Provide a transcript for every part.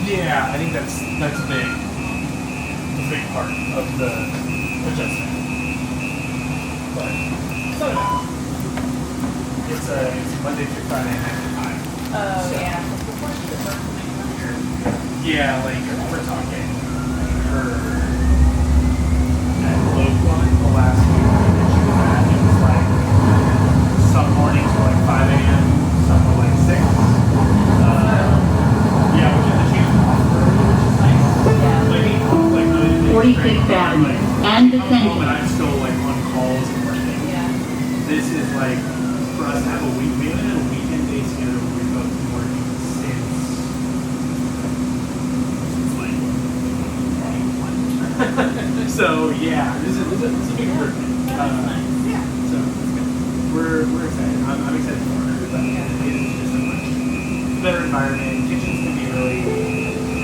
Yeah, I think that's big. A big part of the adjustment. But so it's Monday through Friday, 9 to 5. Oh so, yeah. Before she was working yeah, like we're talking her at Loveland the last week that she was at, it was like some mornings were like 5 a.m., some were like 6. Yeah, which is a change of offer, which is nice. Yeah. Like 46th Avenue and descending. And I'm still like on calls and working. Yeah. This is like for us to have a week. We haven't had a weekend day together where we've both been working since like 21. So yeah, this is a big improvement. Yeah. So we're excited. I'm excited for her, but it is just a much better environment. Kitchens can be really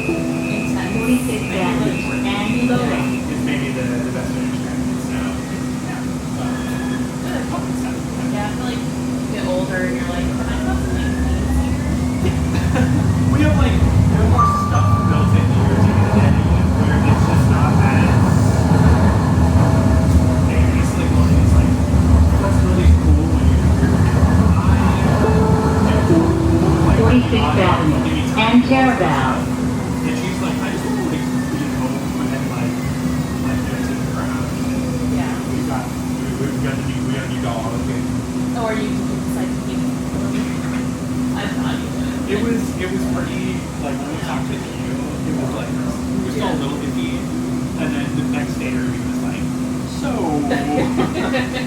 Intense. 46th Avenue and loading. it's maybe the best way to describe it. So yeah. Yeah, I feel like you get older and you're like, can I have something We have more stuff built into your day where it's just not as basically one is like that's really cool when you're 46th Avenue and Taraval. and she's like, I just want to be home and do it in the crowd. Yeah. We got a new dog and Or you decide to keep I thought you would. it was pretty like when we talked to you, it was like we were still a little iffy, and then the next day he was like, so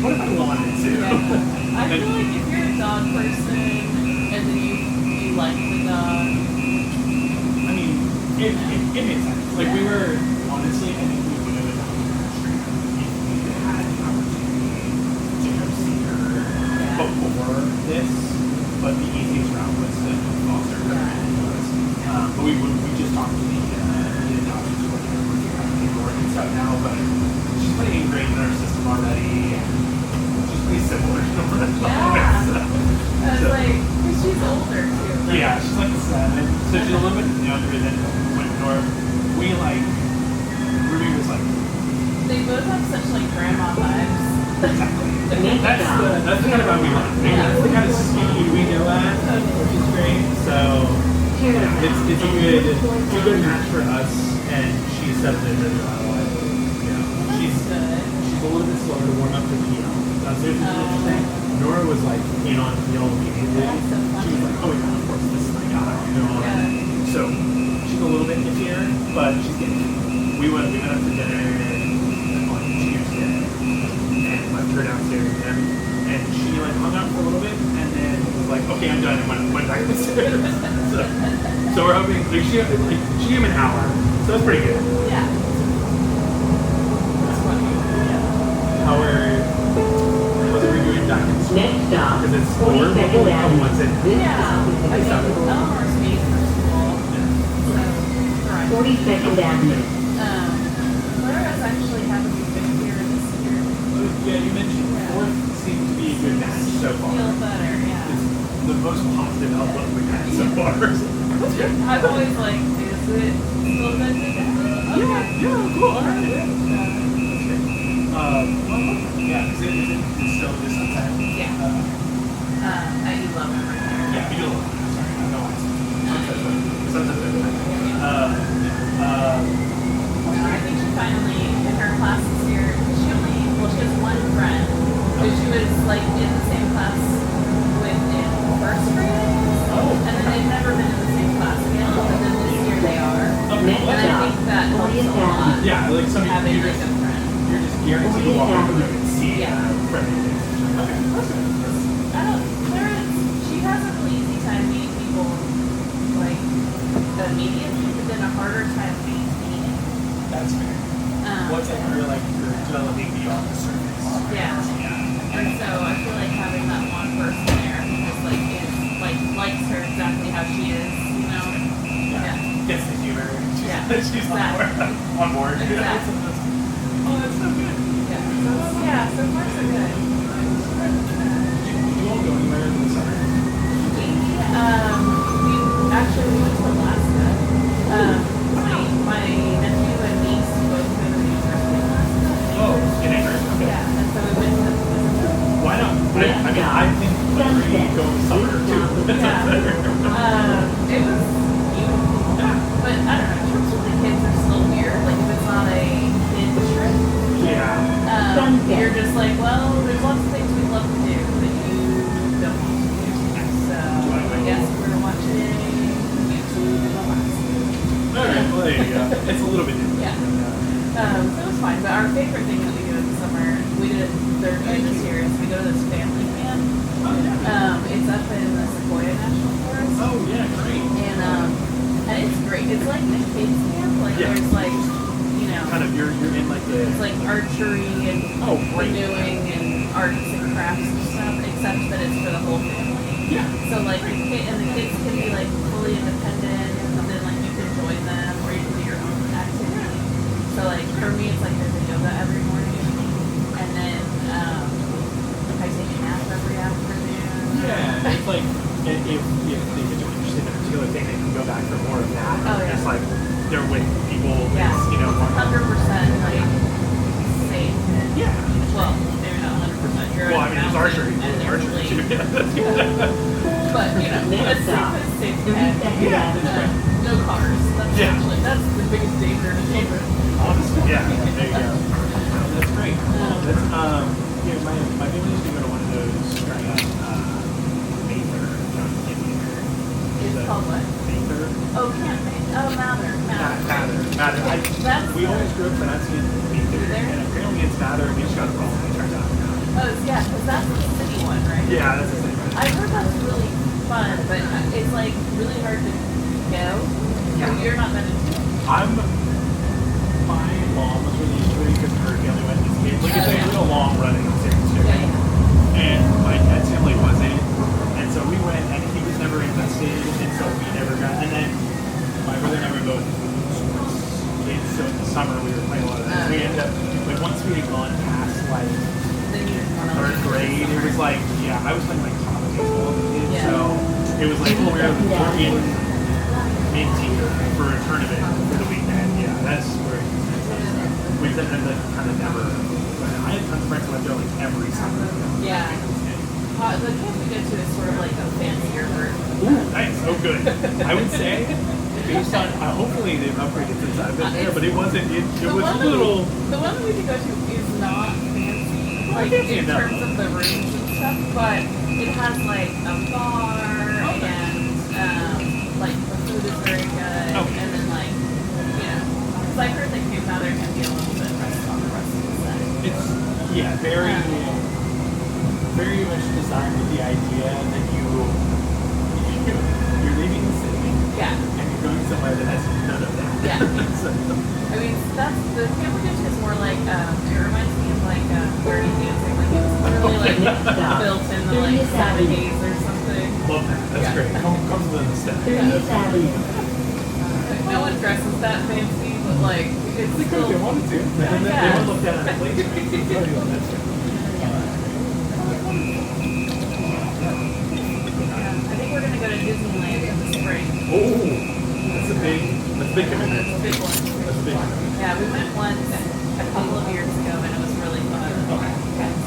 what if I wanted to? Yeah. I feel like if you're a dog person and then you like the dog. I mean, it made sense. Like we were honestly, I think we would have adopted her straight up if we had an opportunity to go see her before this. But the easiest route was to foster her and do us. But we just talked to the adoption school and we're working on paperwork and stuff now. But she's pretty ingrained in our system already. She's pretty similar to her. Yeah. I was like, because she's older too. Like, Yeah, she's like 7. So she's a little bit younger than when Ruby was like. They both have such like grandma vibes. Exactly. That's the kind of vibe we want. And that's the kind of speed we go at, which is great. So yeah, it's a good match for us, and she's settled in really well. She's a little bit slower to warm up to piano. That's interesting. Nora was like in on piano immediately. She was like, oh yeah, of course this is my guy, So she's a little bit iffier, but she's getting it. We went up to dinner on Tuesday and left her downstairs with him, and she like hung out for a little bit, and then was like, okay, I'm done, and went back upstairs. so we're hoping she gave him an hour, so that's pretty good. Yeah. That's funny. Yeah. How was it redoing documents? Next stop, Because it's 42nd Avenue. once it. Yeah. I mean, Eleanor's made for school. So, right. 42nd Avenue. Clara's actually having a good year this year. Yeah, you mentioned fourth seems to be a good match so far. Feel better, yeah. It's the most positive outlook we've had so far. That's good. I've always like, is it still good today? Okay. Yeah, cool. All right. Yeah. Yeah, is it still this sunset? Yeah. I do love it right there. Yeah, we do a lot. Sorry, I don't know why I said I think she finally, in her classes here, she has one friend who she was like in the same class with in first grade. Oh. And then they've never been in the same class again, but then this year they are. Okay. And I think that helps a lot. Yeah, like some Having you're like a friend. just guaranteed to walk over there and see friendly things. Okay, that's good. She has a really easy time meeting people like immediately, but then a harder time maintaining. That's fair. What's it you're like you're developing beyond the surface? Yeah. And so I feel like having that one person there who just likes her exactly how she is, Yeah. Gets the humor. She's Exactly. on board. Exactly. Oh, that's so good. Yeah. So far so good. Did you all go anywhere in the summer? We actually went to Alaska. go summer too. Yeah. It was beautiful. But I don't know, trips with the kids are still weird. Like if it's not a kid trip, you're just like, well, there's lots of things we'd love to do that you don't want to do. So I guess we're watching YouTube and relaxing. Alright, well there you go. It's a little bit different. Yeah. So it was fine. But our favorite thing that we do in the summer, we did it third year this year, is we go to this family camp. Oh yeah. It's up in the Sequoia National Forest. Oh yeah, great. And it's great. It's like the kids camp. Like Yeah. there's like, you know, Kind of you're in like the it's like archery and great. canoeing and arts and crafts and stuff, except that it's for the whole family. Yeah. So like the kids can be like fully independent, and then like you can join them or you can do your own activity. So like for me, it's like there's a yoga every morning, and then I take a nap every afternoon. Yeah. It's like if the kids are interested in a particular thing, they can go back for more of that. Oh, yeah. It's like they're with people Yeah. that's, you know, 100% like safe. And, Yeah. Well, maybe not 100%. You're Well, I in mean, a there's archery. mountain and There's there's archery really- too. Yeah, that's good. But you know, Next as stop, safe as safe 32nd Avenue. no cars. That's Yeah. actually that's the biggest danger to children. Honestly, yeah. There you go. That's great. That's you know, my family used to go to one of those growing up. Mather, John Mather. It's called what? Mather. Oh, can't make. Oh, Mather. Mather. That's We always grew up pronouncing it Mather, There? and apparently it's Mather, and we just got it wrong. It turns out. Oh, yeah, because that's the city one, right? Yeah, that's the thing. I've heard that's really fun, but it's like really hard to go. Yeah. You're not meant to do it. My mom was really into it because her family went to see it. Like it's a real long running series too. Yeah, yeah. And my dad's family wasn't. And so we went and he was never invested and so we never got and then my brother and I were both sports kids, so in the summer we were playing a lot of that. We ended up like once we had gone past like Then you just want to third grade, it was like I was playing like top baseball with the kids, Yeah. so it was like we're in mid-tier for a tournament for the weekend. Yeah, that's where we ended up kind of never. I had tons of friends who went there like every summer. Yeah. The camp we go to is sort of like a fancier version. Ooh, nice. Oh, good. I would say based on hopefully they've upgraded since I've been there, but it wasn't. It was a little. The one that we could go to is not fancy, like fancy in enough. terms of the rooms and stuff, but it has like a bar and like the food is very good, Okay. and then like because I heard that Camp Mather can be a little bit rest on the rest of the set. It's very much designed with the idea that you're leaving the city Yeah. and you're going somewhere that has none of that. Yeah. So, I mean, that's the camp we go to is more like it reminds me of like Dirty Dancing, like it was literally like built in the like 70s or something. love that. That's Yeah. great. Comes with an aesthetic. 30th Avenue. No one dresses that fancy, but like it's Because still. they wanted to. And then they Yeah. would look down at the place. I think we're gonna go to Disneyland in the spring. Oh, that's a big commitment. That's a big one. That's a big commitment. Yeah, we went once a couple of years ago and it was really fun. Okay.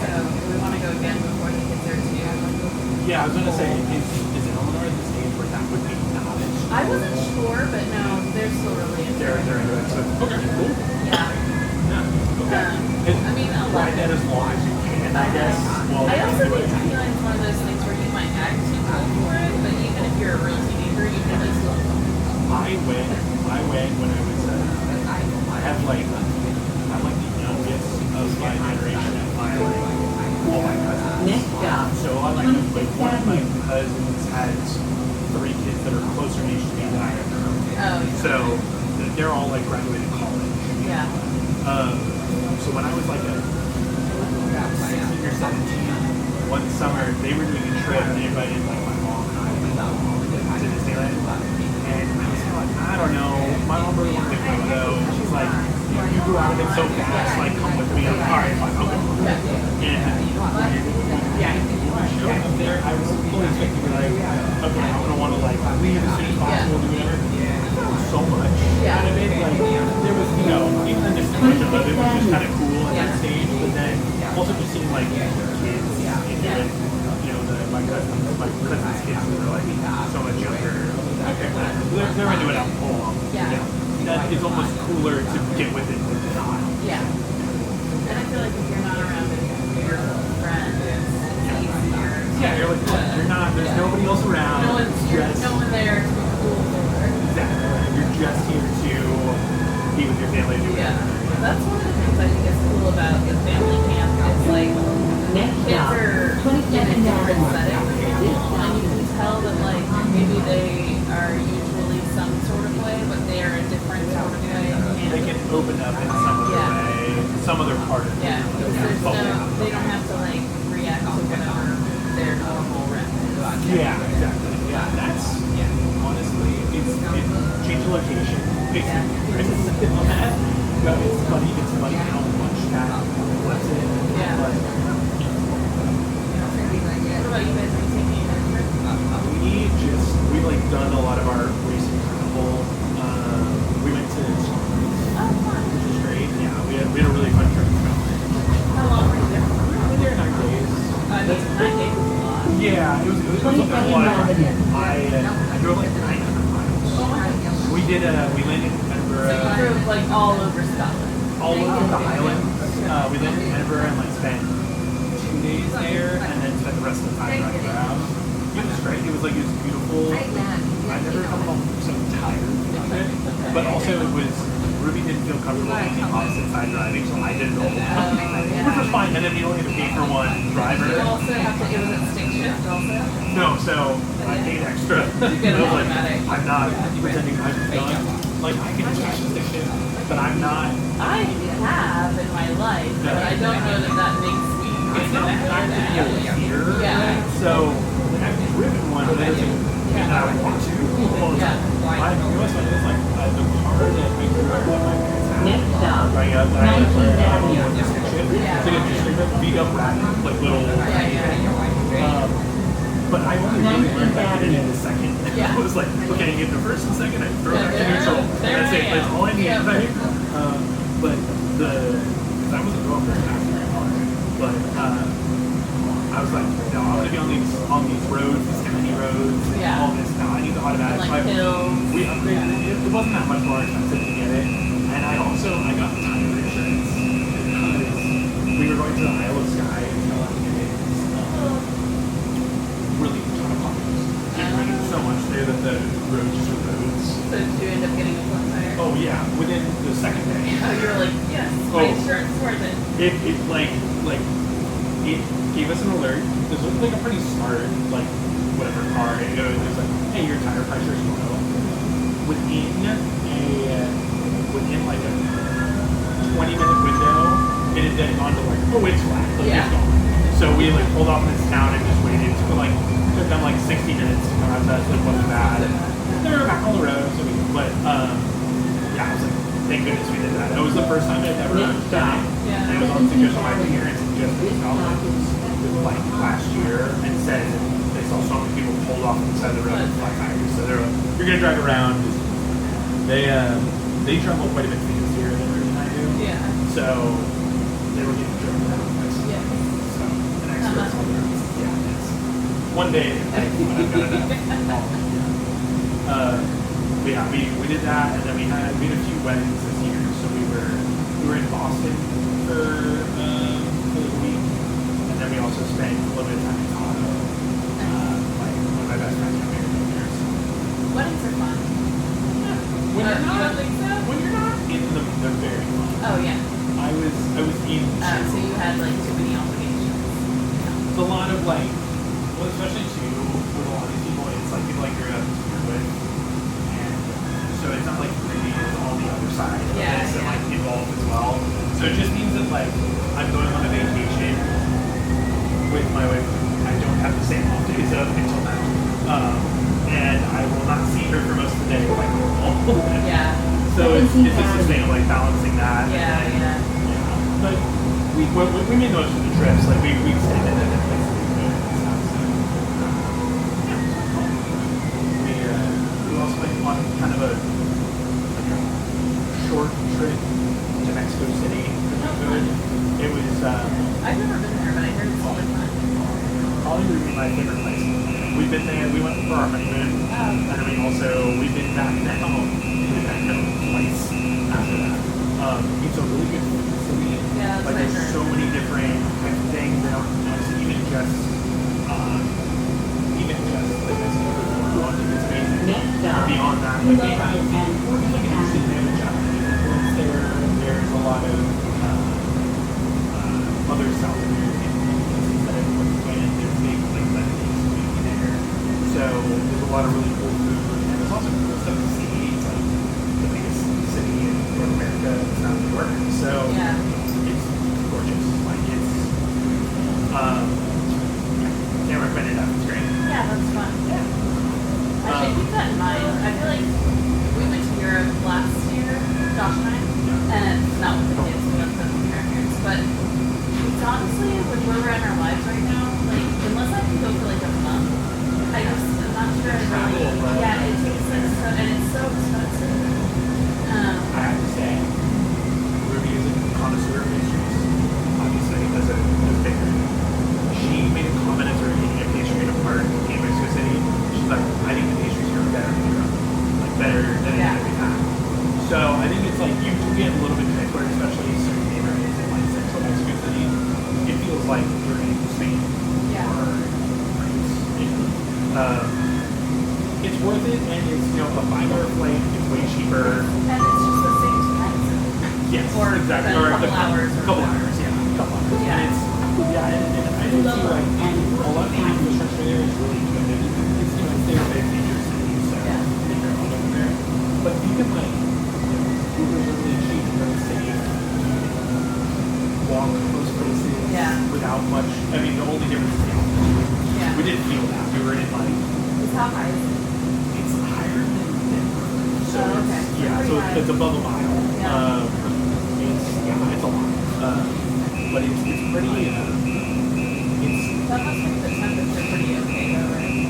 So we want to go again before the kids are too. Yeah, I was gonna say, is Eleanor at the stage where that would be knowledge? I wasn't sure, but no, they're still really into They're it. into it. So, okay, cool. Yeah. Yeah. Okay. I mean, I love Ride that it. as long as you can, I guess. Well, I also think Disneyland's one of those things where you might act too cool for it, but even if you're a real teenager, you can at least love it. I went when I was, I have like the youngest of my generation at my all my cousins. Next stop, So I'm like one of my cousins has 3 kids that are closer in age to me than I am. Oh, So they're all like graduated college. yeah. So when I was like 16 or 17, one summer they were doing a trip and they invited like my mom and I to Disneyland. And I was like, I don't know, my mom really wanted to go, and she's like, you grew out of it so fast, like come with me. I'm like, all right, fine, I'll go. And showing up there, I was fully expecting to be like, okay, I'm gonna want to like leave as soon as possible, do whatever. So much. Yeah. And I mean, like, there was, even the discussion of it was just kind of cool at that stage, but then also just seeing like kids into it, the my cousin's kids who are like so much younger. Okay, they're into it out full. Yeah. That is almost cooler to get with it than not. Yeah. And I feel like if you're not around your friend, it's easier. Yeah, you're like, look, you're not. There's nobody else around. No one's no one there to be cool for. Exactly. You're just here to be with your family. Yeah. That's one of the things I think is cool about the family camp. It's like kids are in a different setting, and you can tell that like maybe they are usually some sort of way, but they are a different sort of way. And They can open up in some other way, some other part of it. yeah, because there's they don't have to like react to whatever their normal rep is. Yeah, exactly. Yeah, that's honestly, it's change the location. It's simple on that, but it's funny how much that flips it. Yeah. But, What about you guys? Are you taking a trip? we like done a lot of our recent travel. We went to Oh, fun. which was great. Yeah, we had a really fun trip in Scotland. How long were you there? We were there 9 days. I mean, 9 days is a lot. Yeah, it was a lot of fun. I drove like 900 miles. Oh my gosh. We landed in So you Edinburgh, drove like all over Scotland. all over the islands. We landed in Edinburgh and like spent 2 days there, and then spent the rest of the time driving around. It was great. It was beautiful. I never come home so tired of it. But also it was, Ruby didn't feel comfortable on the opposite side driving, so I did it all the time. Which was fine, and then we only had to pay for one driver. You also have to, it was at stick shift also. No, so I paid extra. get I an was like, automatic. I'm not pretending I'm done. Like, I can switch to stick shift, but I'm not. I have in my life, but I don't know that makes me It's not practical here. Yeah. So, when I've driven one, that doesn't mean that I want to. Well, Yeah. you know what's funny? It's like the car that I grew up with my parents had. Next stop, Right up, 19th Avenue. It's like a just like a beat up rat, like little. But I only really learned that I did it in the second. Yeah. I was like, okay, in the first and second, I throw it back to There neutral. I That's it. am. That's all I need. Yeah. Right? But because I wasn't going very fast very hard. But I was like, no, I want to be on these roads, these tiny roads, Yeah. all this. Now I need the automatic. Like hills. We upgraded it. It wasn't that much more expensive to get it. And I got tire insurance because we were going to the Isle of Skye and really a ton of potholes. It rained so much there that the roads just were roads. So did you end up getting a flat tire? Oh yeah, within the second day. Oh, you were like, yes, my insurance is worth it. It gave us an alert. This was like a pretty smart whatever car. It was like, hey, your tire pressure is low. Within like a 20-minute window, it had then gone to oh, it's flat. Yeah. It's gone. So we pulled off in this town and just waited. It took them 60 minutes to come out to us. It wasn't bad. They were back on the road, so yeah, I was like, thank goodness we did that. It was the first time I'd ever done it. Yeah. And it was on suggestion of my parents and just in Scotland last year and said they saw so many people pulled off on the side of the road with flat tires. So you're gonna drive around. They travel quite a bit fancier than I do. Yeah. So they were getting driven around. Yeah. So an expert. Yeah. It's one day when I've got enough. But yeah, we did that, and then we had a few weddings this year. So we were in Boston for the week, and then we also spent a little bit of time in Tahoe. One of my best friends got married there. So. Weddings are fun. When You don't think so? you're not in them, they're very fun. Oh, yeah. I was in. So you had too many obligations. It's a lot of especially too with a lot of these people, it's people I grew up with, and so it's not really on the other side of Yeah, this yeah. and involved as well. So it just means that I'm going on a vacation with my wife. I don't have the same off days of until now, and I will not see her for most of the day like normal. Yeah. So it's just this thing of balancing that. Yeah, and then, yeah. But we made most of the trips. We extended it at places we could and stuff. So we also went on kind of a short trip to Mexico City. It was I've never been there, but I heard it's super fun. probably my favorite place. we've been there. We went for our honeymoon, and then we've been back now. We've been back now twice after that. It's a really good facility. Yeah, that's like what I there's heard. so many different types of things. And honestly, even just like I said, it's amazing. Next stop, Beyond that, like they have and like an instant damage influence there. There's a lot of other South American places that everyone went. There's big like Lebanese community there. So there's a lot of really cool food, and there's also cool stuff to see. It's like the biggest city in North America is not New York. So Yeah. it's gorgeous. Like it's can't recommend it enough. It's great. Yeah, that's fun. Yeah. I should keep that in mind. I feel like we went to Europe last year, Josh and I, and not with the kids, we went with the grandparents. But it's honestly, with where we're at in our lives right now, like, unless I can go for like a month, I'm not sure I really, yeah, it takes like so, and it's so expensive. I have to say, Ruby is a connoisseur of pastries, obviously, as a baker. She made a comment as we were eating a pastry in a park in Mexico City. She's like, I think the pastries here are better than Europe. Like, better than anything we've had. So, I think it's like, you do get a little bit transport, especially certain neighborhoods in like central Mexico City. It feels like you're in Spain or France. It's worth it, and it's, you know, a 5-hour flight, it's way cheaper. And it's just the same time zone. Yes, Or exactly. a Or couple hours. A couple hours, yeah. A couple hours. Yeah. And it's, and I did see like a lot of the infrastructure there is really good. It's, you know, it's their big major city, so they're all over there. But you can like, Uber is really cheap and really safe. Walk close places without much. I mean, the only difference is the altitude. Yeah. We didn't feel that. We were in like, It's how high is it? it's higher than Denver. So Oh, okay. it's, yeah, Pretty so high. it's above a mile. Yeah. It's a lot. But it's pretty, it's, That must make the temperature pretty okay though, right?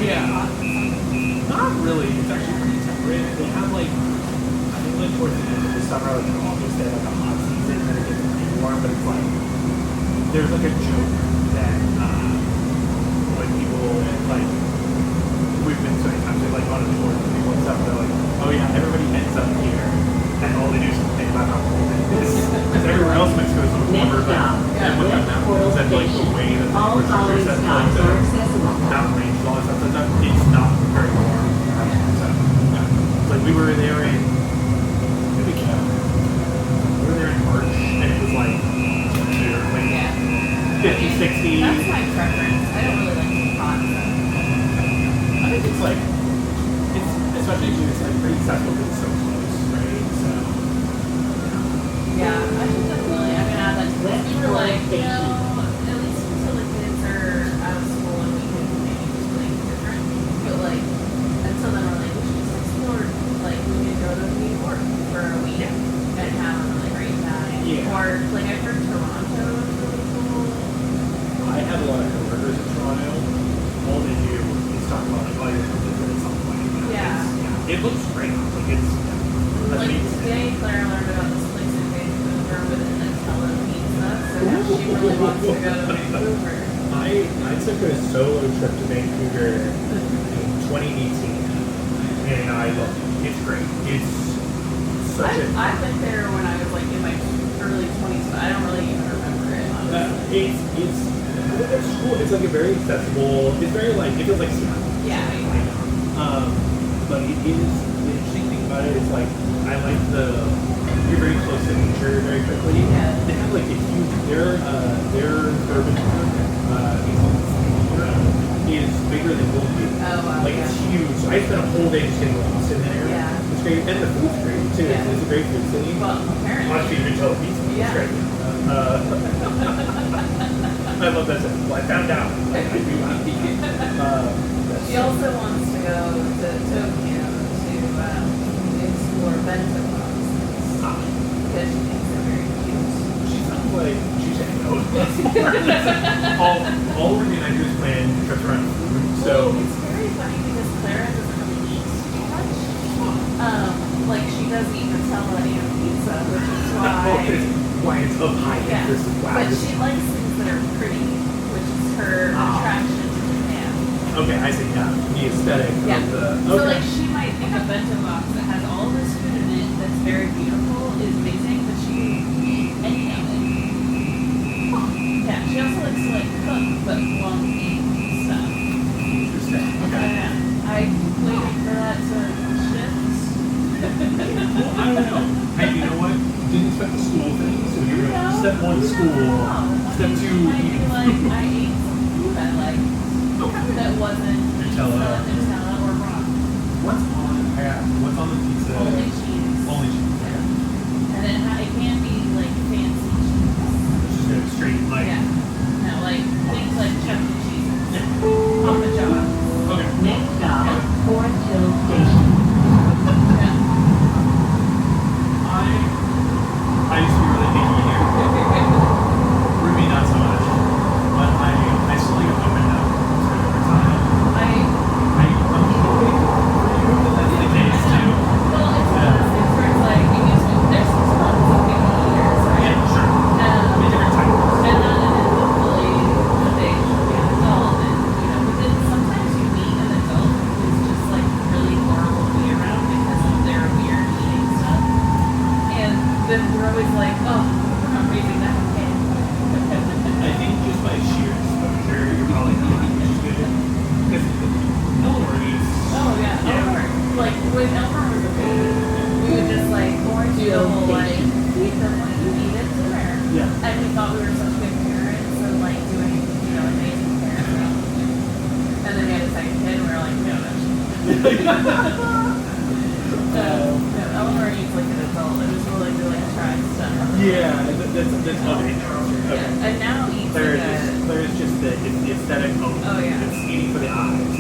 yeah. Hot or something? Not really. It's actually pretty temperate. They have like, I think like towards the end of the summer, like in August, they have like a hot season and it gets pretty warm, but it's like, there's like a joke that, like people, like, we've been so many times, they've like gone to tours with people and stuff, they're like, oh yeah, everybody ends up here, and all they do is complain about how cold it is. Because everywhere else in Mexico is so much warmer, but then with the mountains and like the way that the all infrastructure following is set, like stops the are accessible. mountain range and all that stuff, it's not very warm. So, it's like we were there in, where did we go? We were there in March, and it was like, here, like Yeah. 50, 60. That's my preference. I don't really like the hot stuff. I think it's like, it's, especially if it's like pretty accessible because it's so close, right? So, Yeah, I should definitely, I mean, add that to this. We were like, you know, at least until the kids are out of school and we can maybe do something different. But like, until then we're like, we should just explore. Like, we could go to New York for a week and have a really great time. Yeah. Or, like, I've heard Toronto is really cool. I have a lot of coworkers in Toronto. All they do is talk about like, oh, you're going to visit at some point. Yeah. It looks great. Like it's, Like, today Claire learned about this place in Vancouver with Nutella pizza, so now she really wants to go to Vancouver. I took a solo trip to Vancouver in 2018, and I love it. It's great. It's such a. I've been there when I was like in my early 20s, but I don't really even remember it. Honestly. I think it's cool. It's like a very accessible. It's very like it feels like Seattle. Yeah. But it is the interesting thing about it is like I like you're very close to nature very quickly. Yeah. They have like a huge their urban park is bigger than Muni. Oh wow. Like it's huge. So I spent a whole day just getting lost in there. Yeah. It's great, and the food's great too. Yeah. It's a great food city. Well, apparently. Honestly, you can tell the pizza. Yeah. It's great. I love that sentence. Well, I found out. I do not. She also wants to go to Tokyo to explore bento boxes because she thinks they're very cute. She sounds like she's saying no. all we're going to do is plan trips around food. So Well, it's very funny because Clara doesn't really eat too much. Like she does eat Nutella and pizza, which is why it's of high interest. Wow. But she likes things that are pretty, which is her attraction to Japan. Okay, I see. Yeah, the aesthetic Yeah. of the. Okay. So like she might think a bento box that has all this food in it that's very beautiful is amazing, but she won't eat any of it. Yeah, she also likes to like cook, but won't eat stuff. Interesting. Okay. Yeah, I waited for that to shift. Well, I don't know. Hey, you know what? Didn't expect the school thing, so you're step one, school. Step two, I eating. feel like I ate some food I liked that wasn't Nutella. Nutella or broth. What's on? What's on the pizza? Only cheese. Only cheese. Yeah. And it can be like fancy cheese. Just go straight like. Yeah. No, like things like Chuck E. Cheese. Yeah. Papa John's. Okay. Next stop, Forest Hill Station. Yeah. I used to be really picky here. Ruby not so much, but I slowly opened up sort of over time. I'm hoping for you that that's the case too. Well, it's one of those things where it's like, it used to, there's tons of picky eaters, right? Yeah, sure. Many different types. And then hopefully they should be an adult, and but then sometimes you meet an adult who's just like really horrible to be around because of their weird eating stuff. And then we're always like, oh, we're not raising that kid. I think just by sheer exposure, you're probably not which is good. Because Eleanor eats. Oh yeah, Yeah. Elmer. Like when Elmer was a baby, we would just like do the whole like feed them when you eat it to her. Yeah. And we thought we were such good parents and like doing amazing parenting. And then we had a second kid and we were like, no, that's Eleanor eats like an adult. It was really really try stuff. Yeah, that's other interesting. Okay. Yeah. And now eats Claire like is just it's the aesthetic of Oh, yeah. It's eating for the eyes.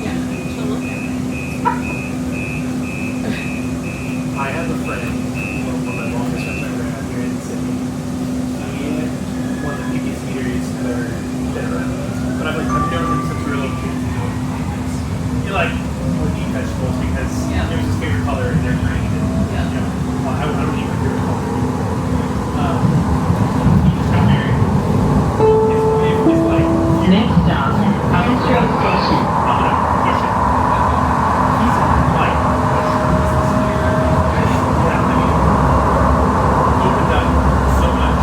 yeah, she'll look at me. I have a friend, one of my longest friends I ever had here in Sydney. He one of the biggest eaters ever been around. But I've known him since we were little kids. He would eat vegetables because Yeah. it was his favorite color and they're green. And, Yeah. well, I don't eat my favorite color. He just got married. His wife is like, Next stop, Castro Station. I'm gonna push it. He's like, yeah, I mean, opened up so much.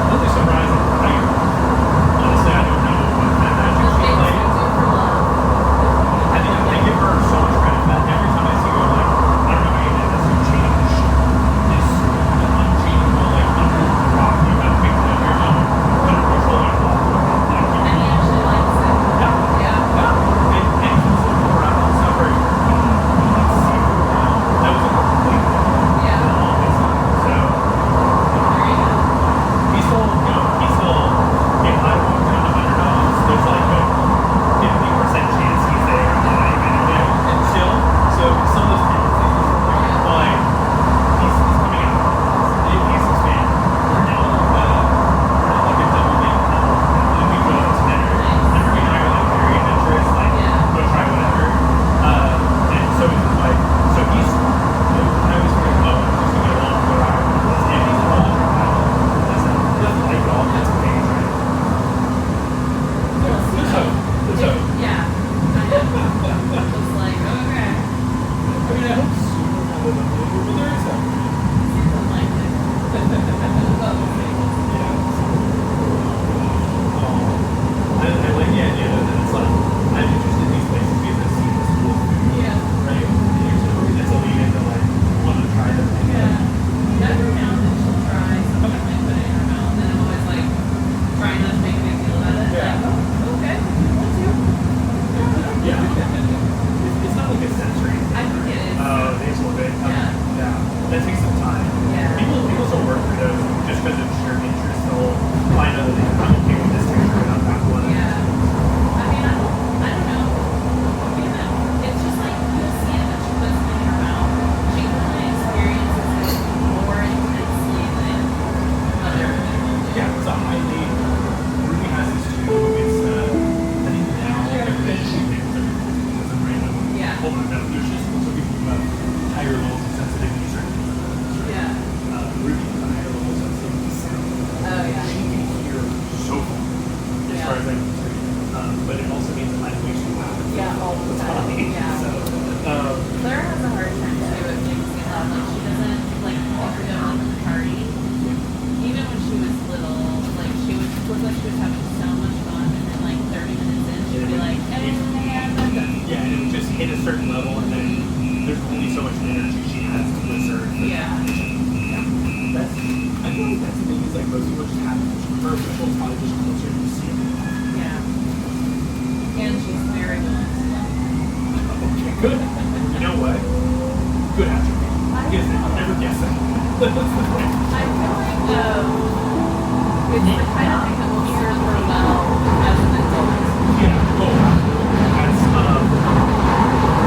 Really surprising. Honestly, I don't know what that magic Those she's things like. we do for love. I give her so much credit for that. Every time I see her, like, I don't know how you did this. You change this unchangeable, like, under the rock. You got to pick it up your own. Put a roof on it. And he actually likes it. Yeah. Yeah. And he's looking around and stuff where he like seafood now. That was a complete Yeah. so There you go. he's still if I walk down to $100, there's like a 50% chance he's there and not even there. And still, so some of those tendencies but he's coming out. He's expanding. We're now like a double date couple. And we go out to dinner. And Ruby and I are like very adventurous, like go try whatever. And so it's like so he's I was very low and just to get along with our and he's a long term doesn't like it all. That's okay, right? So Yeah. I know. Just like, okay. I mean I hope soon we'll have a movie, but there is a Something like it. But we'll see. yeah. I like the idea that it's like I'm interested in these places because I've seen this cool food. Yeah. Right? And usually that's a lead into like want to try them. Yeah. Every now and then she'll try something like put it in her mouth, and I'm always like trying not to make a big deal about it. Yeah. Like, oh, okay, let's do it. Yeah. It's not like a sensory thing. I think it is. Oh, it is a little bit. Yeah. Yeah. That takes some time. Yeah. People still work through those just because of sheer interest. They'll find other things. I'm okay with this texture without that one. Yeah. I mean, I don't know. It's just like you see it when she puts it in her mouth. She really experiences it more intensely than other people do. Yeah, it's a highly. Ruby has this too. It's I think now everybody thinks it's a random. Yeah. Hold on, no, there's just also people who have higher levels of sensitivity to certain things. Yeah. Ruby has a higher level of sensitivity to sound. Oh yeah. She can hear so far, as Yeah. far as I'm concerned. But it also means that my voice Good. You know what? Good attribute. Isn't it? Never guess it. That's the thing. I feel like it's the kind of thing that will serve her well as an adult. Yeah. Oh, that's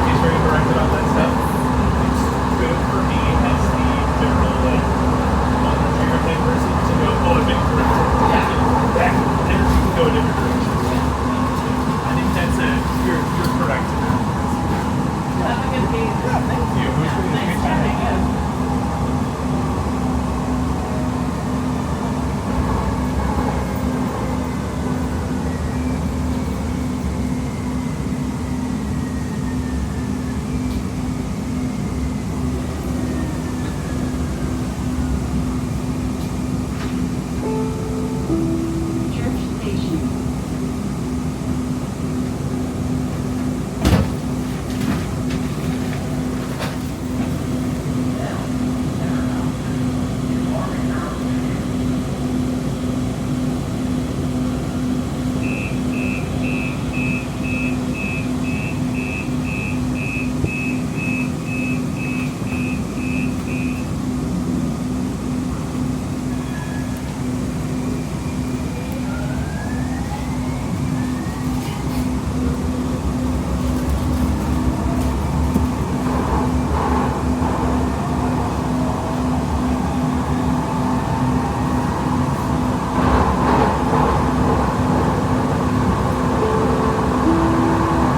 he's very directed on that stuff. It's good for me as the general like trigger type person to go, oh, I've been corrected. Yeah. That energy can go a different direction. I think that's you're correct in that. Have a good day. Yeah, thank you. It was Yeah, really nice good chatting. chatting. Church Station.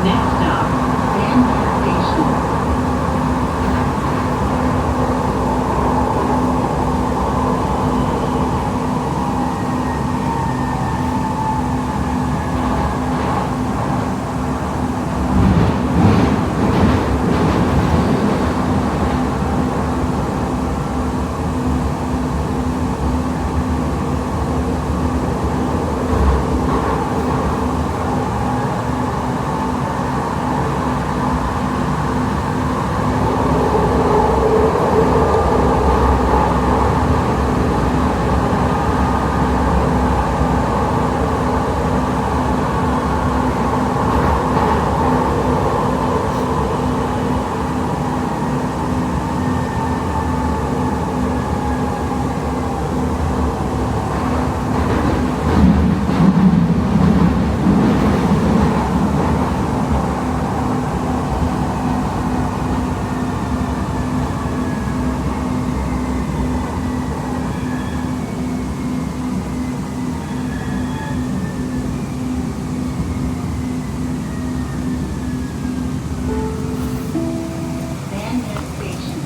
Next stop, Embarcadero Station. Bandit Station.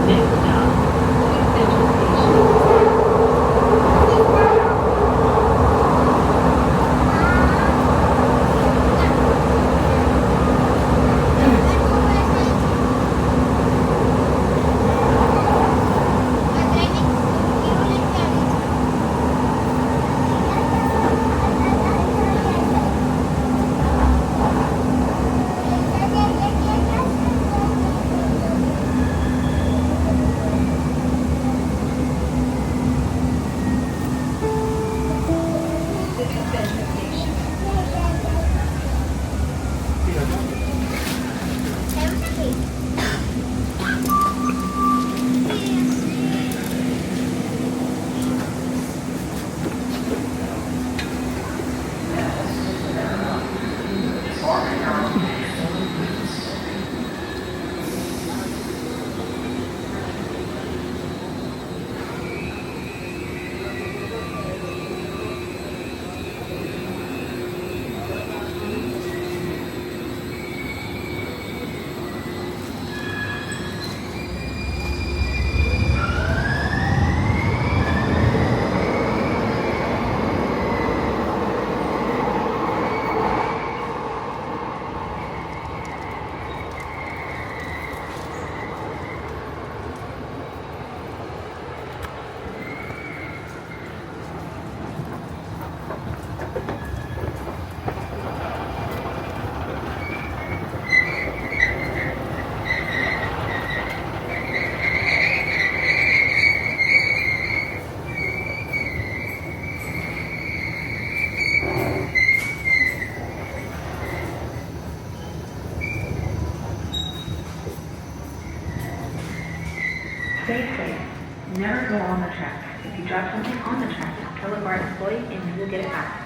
Next stop, Central Station. Civic Center Station. on the track. Tell a bar employee and you will get it back.